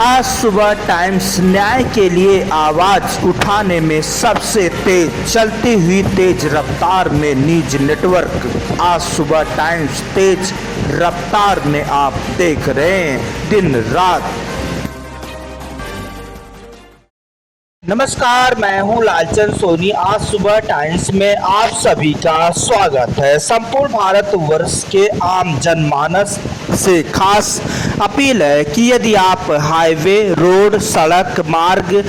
आज सुबह टाइम्स न्याय के लिए आवाज उठाने में सबसे तेज चलती हुई तेज रफ्तार में न्यूज नेटवर्क। आज सुबह टाइम्स तेज रफ्तार में आप देख रहे हैं दिन रात। नमस्कार, मैं हूं लालचंद सोनी। आज सुबह टाइम्स में आप सभी का स्वागत है। संपूर्ण भारतवर्ष के आम जनमानस से खास अपील है कि यदि आप हाईवे, रोड, सड़क मार्ग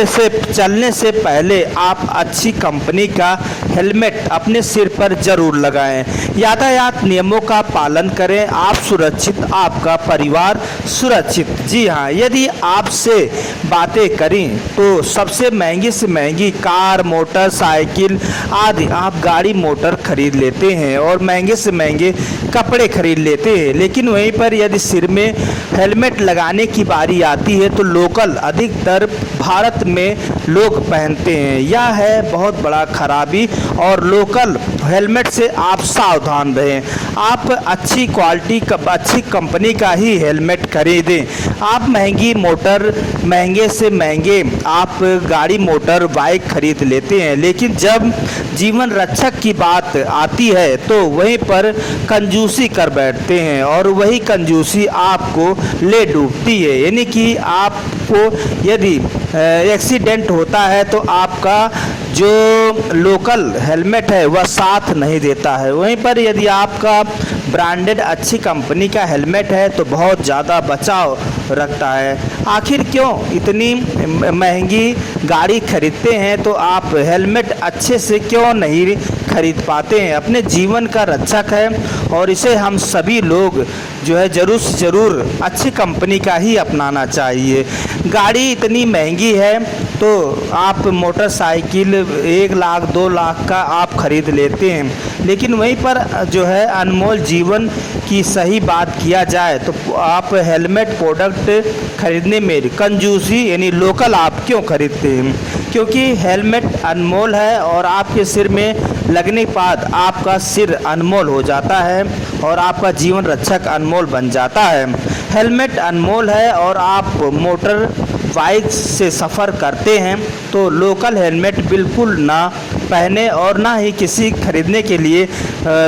से चलने से पहले आप अच्छी कंपनी का हेलमेट अपने सिर पर जरूर लगाएं। यातायात नियमों का पालन करें। आप सुरक्षित, आपका परिवार सुरक्षित। जी हाँ, यदि आपसे बातें करें तो सबसे महंगी से महंगी कार, मोटरसाइकिल आदि आप गाड़ी मोटर खरीद लेते हैं और महंगे से महंगे कपड़े खरीद लेते हैं, लेकिन वहीं पर यदि सिर में हेलमेट लगाने की बारी आती है तो लोकल अधिकतर भारत में लोग पहनते हैं। यह है बहुत बड़ा खराबी और लोकल हेलमेट से आप सावधान रहें। आप अच्छी क्वालिटी का, अच्छी कंपनी का ही हेलमेट खरीदें। आप महंगी मोटर, महंगे से महंगे आप गाड़ी मोटर बाइक खरीद लेते हैं, लेकिन जब जीवन रक्षक की बात आती है तो वहीं पर कंजूसी कर बैठते हैं और वही कंजूसी आपको ले डूबती है। यानी कि आपको यदि एक्सीडेंट होता है तो आपका जो लोकल हेलमेट है वह साथ नहीं देता है। वहीं पर यदि आपका ब्रांडेड अच्छी कंपनी का हेलमेट है तो बहुत ज़्यादा बचाव रखता है। आखिर क्यों इतनी महंगी गाड़ी खरीदते हैं तो आप हेलमेट अच्छे से क्यों नहीं खरीद पाते हैं? अपने जीवन का रक्षक है और इसे हम सभी लोग जो है ज़रूर से ज़रूर अच्छी कंपनी का ही अपनाना चाहिए। गाड़ी इतनी महंगी है तो आप मोटरसाइकिल 1 लाख 2 लाख का आप खरीद लेते हैं, लेकिन वहीं पर जो है अनमोल जीवन की सही बात किया जाए तो आप हेलमेट प्रोडक्ट खरीदने में कंजूसी यानी लोकल आप क्यों खरीदते हैं? क्योंकि हेलमेट अनमोल है और आपके सिर में लगने के बाद आपका सिर अनमोल हो जाता है और आपका जीवन रक्षक अनमोल बन जाता है। हेलमेट अनमोल है और आप मोटर बाइक से सफ़र करते हैं तो लोकल हेलमेट बिल्कुल ना पहने और ना ही किसी खरीदने के लिए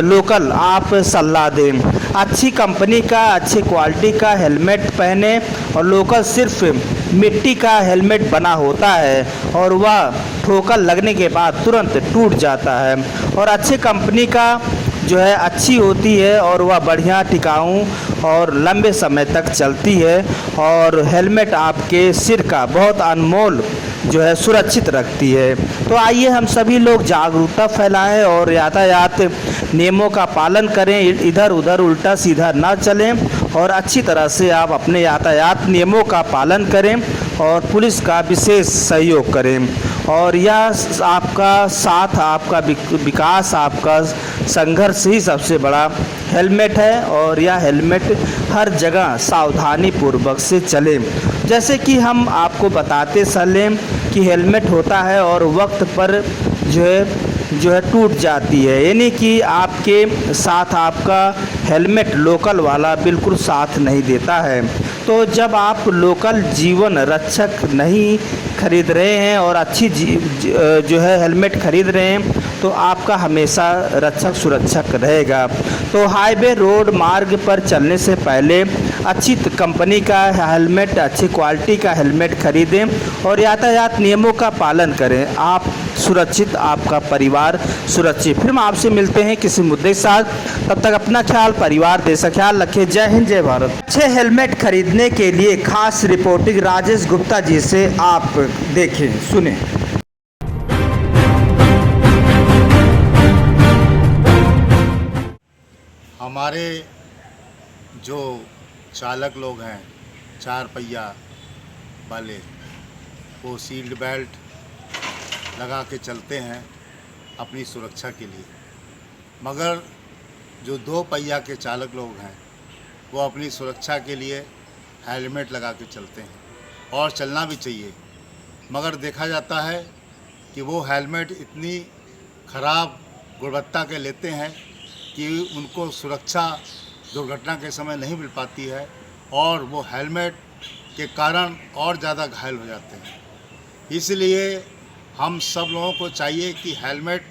लोकल आप सलाह दें। अच्छी कंपनी का, अच्छी क्वालिटी का हेलमेट पहने और लोकल सिर्फ मिट्टी का हेलमेट बना होता है और वह ठोकर लगने के बाद तुरंत टूट जाता है। और अच्छी कंपनी का जो है अच्छी होती है और वह बढ़िया, टिकाऊ और लंबे समय तक चलती है और हेलमेट आपके सिर का बहुत अनमोल जो है सुरक्षित रखती है। तो आइए हम सभी लोग जागरूकता फैलाएं और यातायात नियमों का पालन करें। इधर उधर उल्टा सीधा ना चलें और अच्छी तरह से आप अपने यातायात नियमों का पालन करें और पुलिस का विशेष सहयोग करें। और यह आपका साथ, आपका विकास, आपका संघर्ष ही सबसे बड़ा हेलमेट है और यह हेलमेट हर जगह सावधानी पूर्वक से चले। जैसे कि हम आपको बताते चलें कि हेलमेट होता है और वक्त पर जो है टूट जाती है, यानी कि आपके साथ आपका हेलमेट लोकल वाला बिल्कुल साथ नहीं देता है। तो जब आप लोकल जीवन रक्षक नहीं खरीद रहे हैं और अच्छी जो है हेलमेट खरीद रहे हैं तो आपका हमेशा रक्षक सुरक्षक रहेगा। तो हाईवे, रोड मार्ग पर चलने से पहले अच्छी कंपनी का हेलमेट, अच्छी क्वालिटी का हेलमेट खरीदें और यातायात नियमों का पालन करें। आप सुरक्षित, आपका परिवार सुरक्षित। फिर हम आपसे मिलते हैं किसी मुद्दे के साथ। तब तक अपना ख्याल, परिवार, देश का ख्याल रखें। जय हिंद, जय भारत। अच्छे हेलमेट खरीदने के लिए खास रिपोर्टिंग राजेश गुप्ता जी से आप देखें, सुने। हमारे जो चालक लोग हैं 4 पहिया वाले, वो सीट बेल्ट लगा के चलते हैं अपनी सुरक्षा के लिए, मगर जो 2 पहिया के चालक लोग हैं वो अपनी सुरक्षा के लिए हेलमेट लगा के चलते हैं और चलना भी चाहिए। मगर देखा जाता है कि वो हेलमेट इतनी ख़राब गुणवत्ता के लेते हैं कि उनको सुरक्षा दुर्घटना के समय नहीं मिल पाती है और वो हेलमेट के कारण और ज़्यादा घायल हो जाते हैं। इसलिए हम सब लोगों को चाहिए कि हेलमेट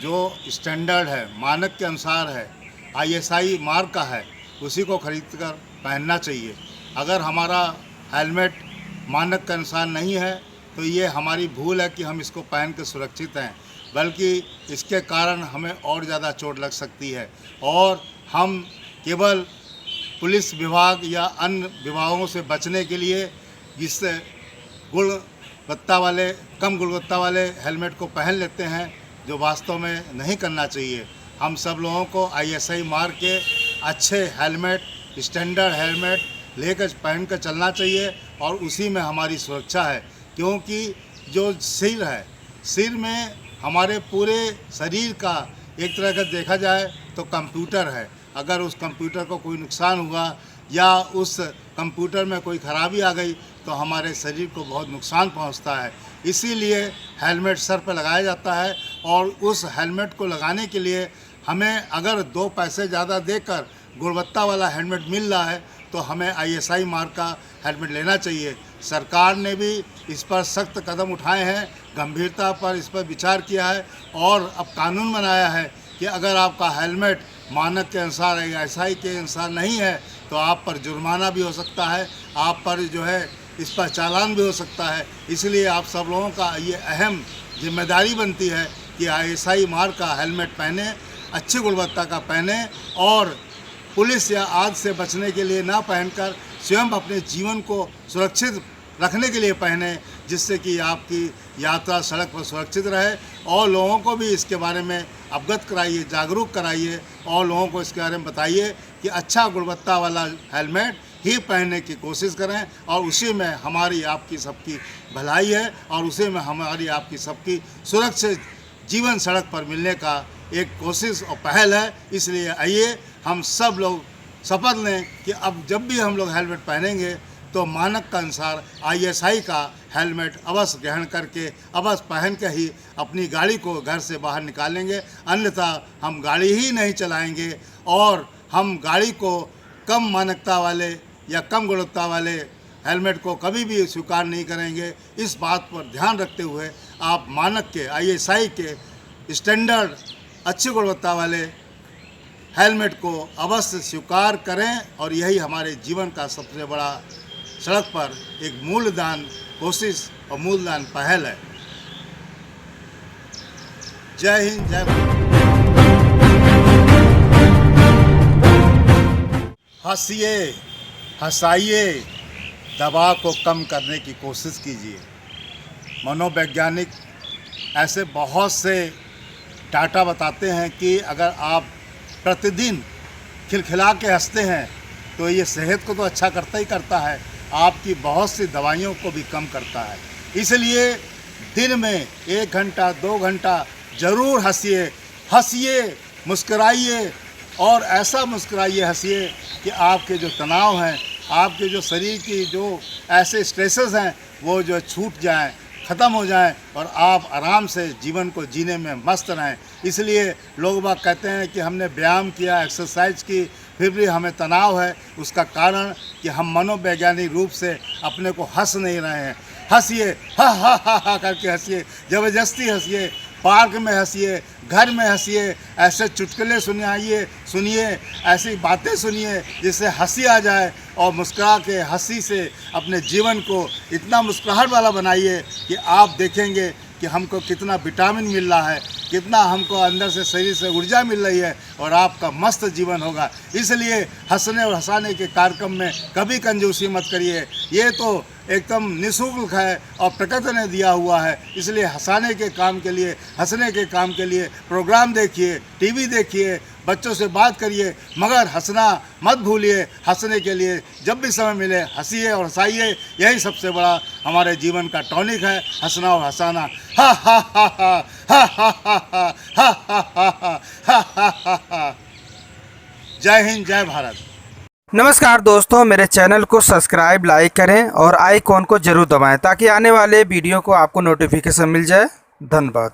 जो स्टैंडर्ड है, मानक के अनुसार है, ISI मार्क का है, उसी को खरीद कर पहनना चाहिए। अगर हमारा हेलमेट मानक के अनुसार नहीं है तो ये हमारी भूल है कि हम इसको पहन के सुरक्षित हैं, बल्कि इसके कारण हमें और ज़्यादा चोट लग सकती है और हम केवल पुलिस विभाग या अन्य विभागों से बचने के लिए जिससे कम गुणवत्ता वाले हेलमेट को पहन लेते हैं, जो वास्तव में नहीं करना चाहिए। हम सब लोगों को ISI मार्क के अच्छे हेलमेट, स्टैंडर्ड हेलमेट लेकर पहन कर चलना चाहिए और उसी में हमारी सुरक्षा है। क्योंकि जो सिर है, सिर में हमारे पूरे शरीर का एक तरह का देखा जाए तो कंप्यूटर है। अगर उस कंप्यूटर को कोई नुकसान हुआ या उस कंप्यूटर में कोई खराबी आ गई तो हमारे शरीर को बहुत नुकसान पहुंचता है। इसीलिए हेलमेट सर पर लगाया जाता है और उस हेलमेट को लगाने के लिए हमें अगर 2 पैसे ज़्यादा देकर गुणवत्ता वाला हेलमेट मिल रहा है तो हमें ISI मार्क का हेलमेट लेना चाहिए। सरकार ने भी इस पर सख्त कदम उठाए हैं, गंभीरता पर इस पर विचार किया है और अब कानून बनाया है कि अगर आपका हेलमेट मानक के अनुसार ISI के अनुसार नहीं है तो आप पर जुर्माना भी हो सकता है, आप पर जो है इस पर चालान भी हो सकता है। इसलिए आप सब लोगों का ये अहम जिम्मेदारी बनती है कि ISI मार्क का हेलमेट पहने, अच्छी गुणवत्ता का पहने और पुलिस या आग से बचने के लिए ना पहनकर स्वयं अपने जीवन को सुरक्षित रखने के लिए पहने, जिससे कि आपकी यात्रा सड़क पर सुरक्षित रहे और लोगों को भी इसके बारे में अवगत कराइए, जागरूक कराइए और लोगों को इसके बारे में बताइए कि अच्छा गुणवत्ता वाला हेलमेट ही पहनने की कोशिश करें और उसी में हमारी आपकी सबकी भलाई है और उसी में हमारी आपकी सबकी सुरक्षित जीवन सड़क पर मिलने का एक कोशिश और पहल है। इसलिए आइए हम सब लोग शपथ लें कि अब जब भी हम लोग हेलमेट पहनेंगे तो मानक के अनुसार ISI का हेलमेट अवश्य ग्रहण करके अवश्य पहन के ही अपनी गाड़ी को घर से बाहर निकालेंगे, अन्यथा हम गाड़ी ही नहीं चलाएंगे और हम गाड़ी को कम मानकता वाले या कम गुणवत्ता वाले हेलमेट को कभी भी स्वीकार नहीं करेंगे। इस बात पर ध्यान रखते हुए आप मानक के ISI के स्टैंडर्ड अच्छी गुणवत्ता वाले हेलमेट को अवश्य स्वीकार करें और यही हमारे जीवन का सबसे बड़ा सड़क पर एक मूलदान कोशिश और मूलदान पहल है। जय हिंद, जय भारत। हंसिए, हंसाइए, दबाव को कम करने की कोशिश कीजिए। मनोवैज्ञानिक ऐसे बहुत से डाटा बताते हैं कि अगर आप प्रतिदिन खिलखिला के हंसते हैं तो ये सेहत को तो अच्छा करता ही करता है, आपकी बहुत सी दवाइयों को भी कम करता है। इसलिए दिन में 1 घंटा 2 घंटा ज़रूर हंसिए, हंसिए, मुस्कुराइए और ऐसा मुस्कुराइए, हंसिए कि आपके जो तनाव हैं, आपके जो शरीर की जो ऐसे स्ट्रेसेस हैं वो जो छूट जाएं, ख़त्म हो जाएं और आप आराम से जीवन को जीने में मस्त रहें। इसलिए लोग बाग कहते हैं कि हमने व्यायाम किया, एक्सरसाइज की, फिर भी हमें तनाव है। उसका कारण कि हम मनोवैज्ञानिक रूप से अपने को हंस नहीं रहे हैं। हंसिए, हा हा हा हा करके हंसिए, ज़बरदस्ती हंसिए, पार्क में हंसिए, घर में हंसिए, ऐसे चुटकुले सुनिए, ऐसी बातें सुनिए जिससे हंसी आ जाए और मुस्कुरा के हंसी से अपने जीवन को इतना मुस्कुराहट वाला बनाइए कि आप देखेंगे कि हमको कितना विटामिन मिल रहा है, कितना हमको अंदर से शरीर से ऊर्जा मिल रही है और आपका मस्त जीवन होगा। इसलिए हंसने और हंसाने के कार्यक्रम में कभी कंजूसी मत करिए। ये तो एकदम निःशुल्क है और प्रकृति ने दिया हुआ है। इसलिए हंसाने के काम के लिए, हंसने के काम के लिए प्रोग्राम देखिए, टीवी देखिए, बच्चों से बात करिए, मगर हंसना मत भूलिए। हंसने के लिए जब भी समय मिले हंसिए और हंसाइए। यही सबसे बड़ा हमारे जीवन का टॉनिक है, हंसना और हंसाना। हा हा हा हा हा हा हा हा हा हा हा हा हा हा। जय हिंद, जय भारत। नमस्कार दोस्तों, मेरे चैनल को सब्सक्राइब, लाइक करें और आइकॉन को जरूर दबाएं ताकि आने वाले वीडियो को आपको नोटिफिकेशन मिल जाए। धन्यवाद।